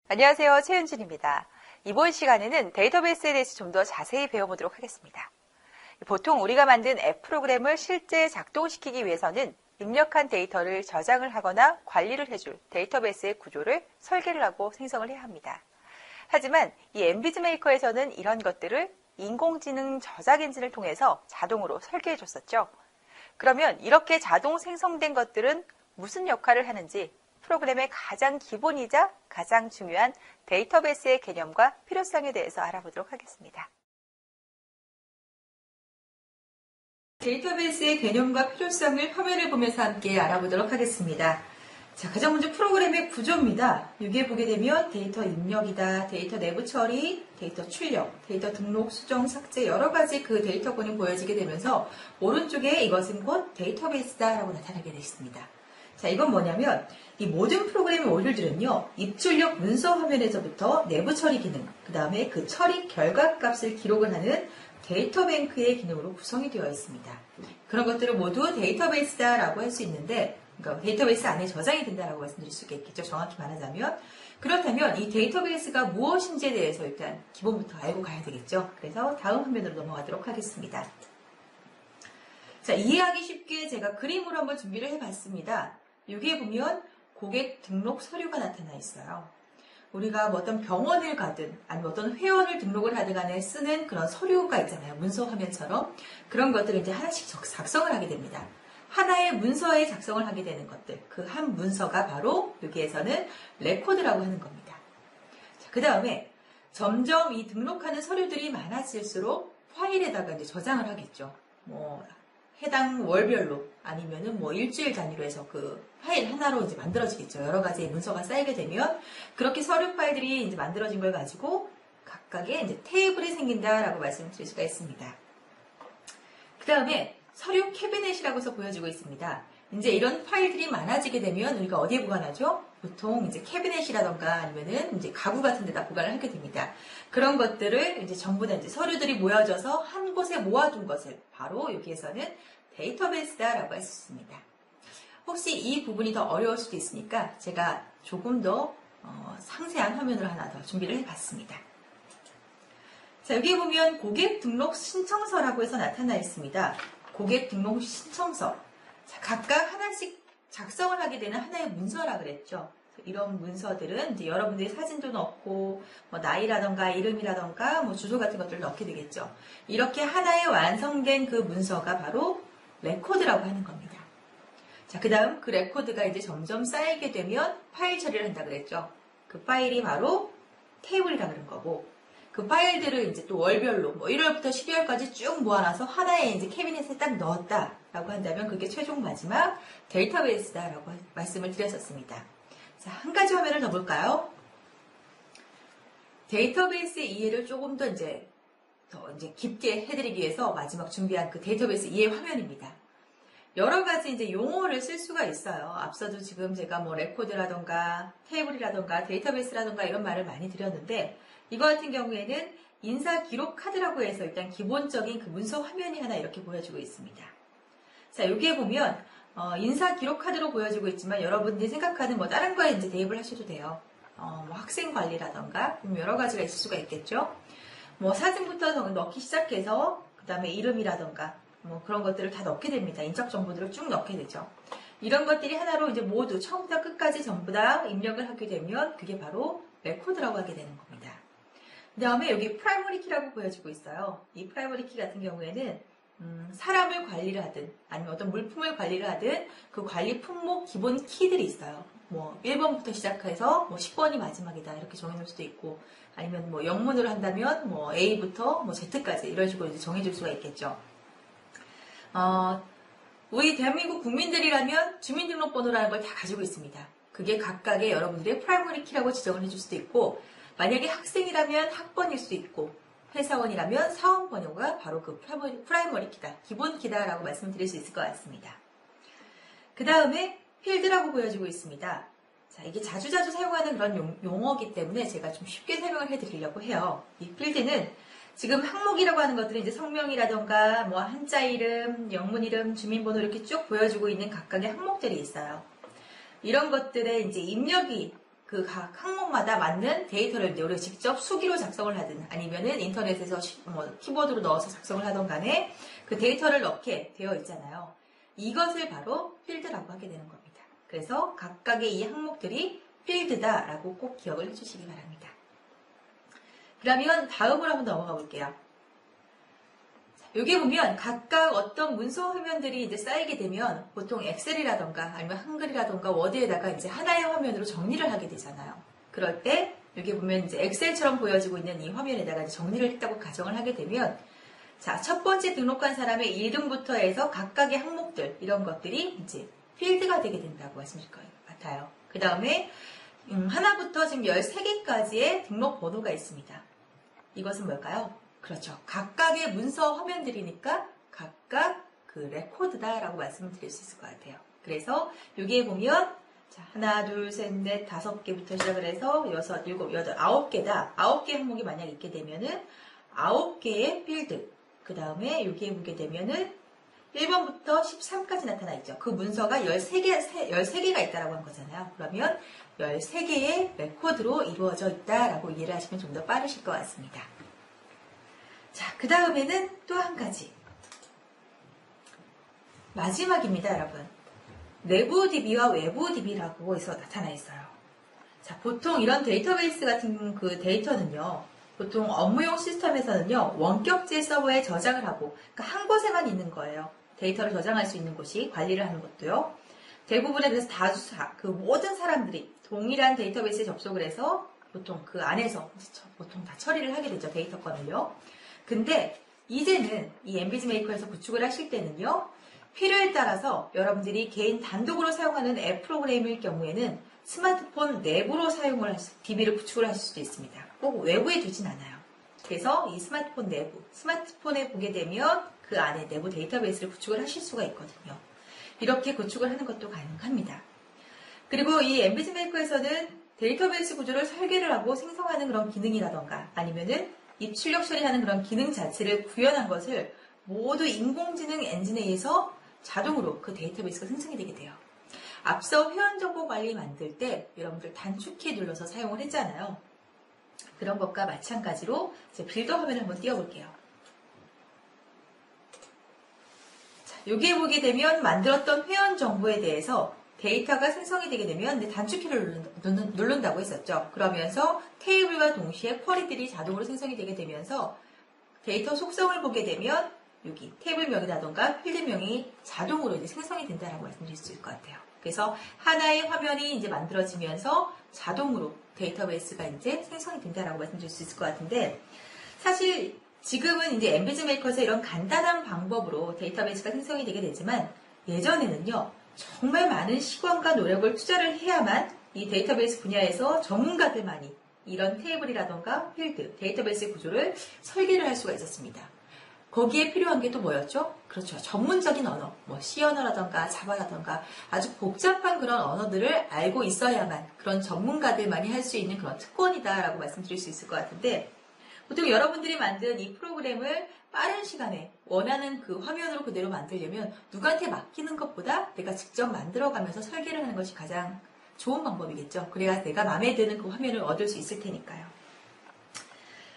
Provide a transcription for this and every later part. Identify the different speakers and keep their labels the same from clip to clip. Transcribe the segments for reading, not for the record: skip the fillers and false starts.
Speaker 1: 안녕하세요. 최윤진입니다. 이번 시간에는 데이터베이스에 대해서 좀 더 자세히 배워보도록 하겠습니다. 보통 우리가 만든 앱 프로그램을 실제 작동시키기 위해서는 입력한 데이터를 저장을 하거나 관리를 해줄 데이터베이스의 구조를 설계를 하고 생성을 해야 합니다. 하지만 이 엠비즈 메이커에서는 이런 것들을 인공지능 저장 엔진을 통해서 자동으로 설계해 줬었죠. 그러면 이렇게 자동 생성된 것들은 무슨 역할을 하는지 프로그램의 가장 기본이자 가장 중요한 데이터베이스의 개념과 필요성에 대해서 알아보도록 하겠습니다. 데이터베이스의 개념과 필요성을 화면을 보면서 함께 알아보도록 하겠습니다. 자, 가장 먼저 프로그램의 구조입니다. 여기에 보게 되면 데이터 입력이다, 데이터 내부 처리, 데이터 출력, 데이터 등록, 수정, 삭제 여러 가지 그 데이터군이 보여지게 되면서 오른쪽에 이것은 곧 데이터베이스다라고 나타나게 되어 있습니다. 자, 이건 뭐냐면 이 모든 프로그램의 모듈들은요, 입출력 문서 화면에서부터 내부 처리 기능, 그 다음에 그 처리 결과 값을 기록을 하는 데이터 뱅크의 기능으로 구성이 되어 있습니다. 그런 것들을 모두 데이터베이스다라고 할 수 있는데, 그러니까 데이터베이스 안에 저장이 된다라고 말씀드릴 수가 있겠죠. 정확히 말하자면. 그렇다면 이 데이터베이스가 무엇인지에 대해서 일단 기본부터 알고 가야 되겠죠. 그래서 다음 화면으로 넘어가도록 하겠습니다. 자, 이해하기 쉽게 제가 그림으로 한번 준비를 해봤습니다. 여기에 보면 고객 등록 서류가 나타나 있어요. 우리가 뭐 어떤 병원을 가든 아니면 어떤 회원을 등록을 하든 간에 쓰는 그런 서류가 있잖아요. 문서 화면처럼. 그런 것들을 이제 하나씩 작성을 하게 됩니다. 하나의 문서에 작성을 하게 되는 것들. 그 한 문서가 바로 여기에서는 레코드라고 하는 겁니다. 그 다음에 점점 이 등록하는 서류들이 많아질수록 파일에다가 이제 저장을 하겠죠. 뭐 해당 월별로 아니면은 뭐 일주일 단위로 해서 그 파일 하나로 이제 만들어지겠죠. 여러 가지의 문서가 쌓이게 되면 그렇게 서류 파일들이 이제 만들어진 걸 가지고 각각의 이제 테이블이 생긴다라고 말씀을 드릴 수가 있습니다. 그 다음에 서류 캐비넷이라고 해서 보여지고 있습니다. 이제 이런 파일들이 많아지게 되면 우리가 어디에 보관하죠? 보통 이제 캐비넷이라던가 아니면은 이제 가구 같은 데다 보관을 하게 됩니다. 그런 것들을 이제 전부 다 이제 서류들이 모여져서 한 곳에 모아둔 것을 바로 여기에서는 데이터베이스다라고 할 수 있습니다. 혹시 이 부분이 더 어려울 수도 있으니까 제가 조금 더 상세한 화면을 하나 더 준비를 해봤습니다. 자, 여기 보면 고객 등록 신청서라고 해서 나타나 있습니다. 고객 등록 신청서. 자, 각각 하나씩 작성을 하게 되는 하나의 문서라 그랬죠. 이런 문서들은 이제 여러분들이 사진도 넣고 뭐 나이라던가 이름이라던가 뭐 주소 같은 것들을 넣게 되겠죠. 이렇게 하나의 완성된 그 문서가 바로 레코드라고 하는 겁니다. 자, 그 다음 그 레코드가 이제 점점 쌓이게 되면 파일 처리를 한다 그랬죠. 그 파일이 바로 테이블이라 그런 거고, 그 파일들을 이제 또 월별로 뭐 1월부터 12월까지 쭉 모아놔서 하나의 이제 캐비넷에 딱 넣었다라고 한다면 그게 최종 마지막 데이터베이스다라고 말씀을 드렸었습니다. 자, 한 가지 화면을 더 볼까요? 데이터베이스의 이해를 조금 더 이제 깊게 해드리기 위해서 마지막 준비한 그 데이터베이스 이해 화면입니다. 여러 가지 이제 용어를 쓸 수가 있어요. 앞서도 지금 제가 뭐 레코드라던가 테이블이라던가 데이터베이스라던가 이런 말을 많이 드렸는데, 이거 같은 경우에는 인사 기록 카드라고 해서 일단 기본적인 그 문서 화면이 하나 이렇게 보여지고 있습니다. 자, 여기에 보면 인사 기록 카드로 보여지고 있지만 여러분들이 생각하는 뭐 다른 거에 이제 대입을 하셔도 돼요. 뭐 학생 관리라던가 여러 가지가 있을 수가 있겠죠. 뭐 사진부터 넣기 시작해서 그 다음에 이름이라던가 뭐 그런 것들을 다 넣게 됩니다. 인적 정보들을 쭉 넣게 되죠. 이런 것들이 하나로 이제 모두 처음부터 끝까지 전부 다 입력을 하게 되면 그게 바로 레코드라고 하게 되는 겁니다. 그 다음에 여기 프라이머리 키라고 보여지고 있어요. 이 프라이머리 키 같은 경우에는 사람을 관리를 하든 아니면 어떤 물품을 관리를 하든 그 관리 품목 기본 키들이 있어요. 뭐 1번부터 시작해서 뭐 10번이 마지막이다 이렇게 정해놓을 수도 있고, 아니면 뭐 영문으로 한다면 뭐 A부터 뭐 Z까지 이런 식으로 이제 정해줄 수가 있겠죠. 우리 대한민국 국민들이라면 주민등록번호라는 걸 다 가지고 있습니다. 그게 각각의 여러분들의 프라이머리 키라고 지정을 해줄 수도 있고, 만약에 학생이라면 학번일 수도 있고, 회사원이라면 사원 번호가 바로 그 프라이머리 키다, 기본 키다라고 말씀드릴 수 있을 것 같습니다. 그 다음에 필드라고 보여지고 있습니다. 자, 이게 자주자주 사용하는 그런 용어이기 때문에 제가 좀 쉽게 설명을 해드리려고 해요. 이 필드는 지금 항목이라고 하는 것들은 이제 성명이라던가 뭐 한자 이름, 영문 이름, 주민번호 이렇게 쭉 보여주고 있는 각각의 항목들이 있어요. 이런 것들의 이제 입력이 그 각 항목마다 맞는 데이터를 이제 우리가 직접 수기로 작성을 하든 아니면은 인터넷에서 키보드로 넣어서 작성을 하던 간에 그 데이터를 넣게 되어 있잖아요. 이것을 바로 필드라고 하게 되는 겁니다. 그래서 각각의 이 항목들이 필드다라고 꼭 기억을 해주시기 바랍니다. 그러면 다음으로 한번 넘어가 볼게요. 여기 보면 각각 어떤 문서 화면들이 이제 쌓이게 되면 보통 엑셀이라던가 아니면 한글이라던가 워드에다가 이제 하나의 화면으로 정리를 하게 되잖아요. 그럴 때 여기 보면 이제 엑셀처럼 보여지고 있는 이 화면에다가 이제 정리를 했다고 가정을 하게 되면 자, 첫 번째 등록한 사람의 이름부터 해서 각각의 항목들 이런 것들이 이제 필드가 되게 된다고 말씀드릴 것 같아요. 그 다음에 하나부터 지금 13개까지의 등록 번호가 있습니다. 이것은 뭘까요? 그렇죠. 각각의 문서 화면들이니까 각각 그 레코드다라고 말씀을 드릴 수 있을 것 같아요. 그래서 여기에 보면 자, 하나, 둘, 셋, 넷, 5개부터 시작을 해서 6, 7, 8, 9개다. 9개 항목이 만약 있게 되면은 9개의 필드. 그 다음에 여기에 보게 되면은 1번부터 13까지 나타나 있죠. 그 문서가 13개가 있다라고 한 거잖아요. 그러면 13개의 레코드로 이루어져 있다라고 이해를 하시면 좀 더 빠르실 것 같습니다. 자, 그 다음에는 또 한 가지. 마지막입니다, 여러분. 내부 DB와 외부 DB라고 해서 나타나 있어요. 자, 보통 이런 데이터베이스 같은 그 데이터는요, 보통 업무용 시스템에서는요, 원격제 서버에 저장을 하고, 그러니까 한 곳에만 있는 거예요. 데이터를 저장할 수 있는 곳이 관리를 하는 것도요. 대부분의 그래서 그 모든 사람들이 동일한 데이터베이스에 접속을 해서 보통 그 안에서 보통 다 처리를 하게 되죠. 데이터건을요. 근데 이제는 이 엠비즈 메이커에서 구축을 하실 때는요. 필요에 따라서 여러분들이 개인 단독으로 사용하는 앱 프로그램일 경우에는 스마트폰 내부로 DB를 구축을 하실 수도 있습니다. 꼭 외부에 두진 않아요. 그래서 이 스마트폰 내부, 스마트폰에 보게 되면 그 안에 내부 데이터베이스를 구축을 하실 수가 있거든요. 이렇게 구축을 하는 것도 가능합니다. 그리고 이 엠비즈 메이커에서는 데이터베이스 구조를 설계를 하고 생성하는 그런 기능이라던가 아니면은 입출력 처리하는 그런 기능 자체를 구현한 것을 모두 인공지능 엔진에 의해서 자동으로 그 데이터베이스가 생성이 되게 돼요. 앞서 회원정보 관리 만들 때 여러분들 단축키 눌러서 사용을 했잖아요. 그런 것과 마찬가지로 이제 빌더 화면을 한번 띄워볼게요. 자, 여기에 보게 되면 만들었던 회원정보에 대해서 데이터가 생성이 되게 되면 단축키를 누른다고 했었죠. 그러면서 테이블과 동시에 쿼리들이 자동으로 생성이 되게 되면서 데이터 속성을 보게 되면 여기 테이블명이라던가 필드명이 자동으로 이제 생성이 된다라고 말씀드릴 수 있을 것 같아요. 그래서 하나의 화면이 이제 만들어지면서 자동으로 데이터베이스가 이제 생성이 된다라고 말씀드릴 수 있을 것 같은데 사실 지금은 이제 엠비즈 메이커에서 이런 간단한 방법으로 데이터베이스가 생성이 되게 되지만 예전에는요. 정말 많은 시간과 노력을 투자를 해야만 이 데이터베이스 분야에서 전문가들만이 이런 테이블이라던가 필드, 데이터베이스 구조를 설계를 할 수가 있었습니다. 거기에 필요한 게 또 뭐였죠? 그렇죠. 전문적인 언어, C 언어라던가 자바라던가 아주 복잡한 그런 언어들을 알고 있어야만 그런 전문가들만이 할 수 있는 그런 특권이다라고 말씀드릴 수 있을 것 같은데 보통 여러분들이 만든 이 프로그램을 빠른 시간에 원하는 그 화면으로 그대로 만들려면 누구한테 맡기는 것보다 내가 직접 만들어가면서 설계를 하는 것이 가장 좋은 방법이겠죠. 그래야 내가 마음에 드는 그 화면을 얻을 수 있을 테니까요.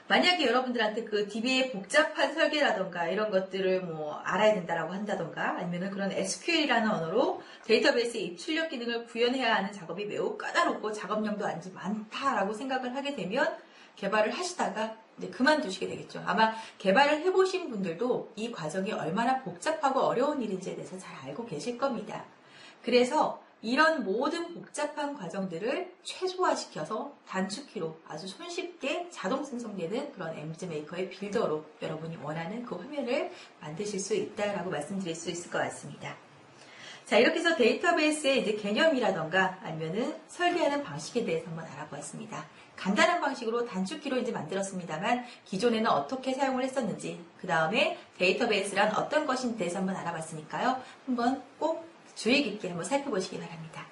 Speaker 1: 만약에 여러분들한테 그 DB의 복잡한 설계라던가 이런 것들을 알아야 된다라고 한다던가 아니면 그런 SQL이라는 언어로 데이터베이스의 입출력 기능을 구현해야 하는 작업이 매우 까다롭고 작업량도 아주 많다라고 생각을 하게 되면 개발을 하시다가 이제 그만두시게 되겠죠. 아마 개발을 해보신 분들도 이 과정이 얼마나 복잡하고 어려운 일인지에 대해서 잘 알고 계실 겁니다. 그래서 이런 모든 복잡한 과정들을 최소화시켜서 단축키로 아주 손쉽게 자동 생성되는 그런 엠비즈 메이커의 빌더로 여러분이 원하는 그 화면을 만드실 수 있다라고 말씀드릴 수 있을 것 같습니다. 자, 이렇게 해서 데이터베이스의 이제 개념이라던가 아니면은 설계하는 방식에 대해서 한번 알아보았습니다. 간단한 방식으로 단축키로 이제 만들었습니다만 기존에는 어떻게 사용을 했었는지 그 다음에 데이터베이스란 어떤 것인지 대해서 한번 알아봤으니까요. 한번 꼭 주의 깊게 한번 살펴보시기 바랍니다.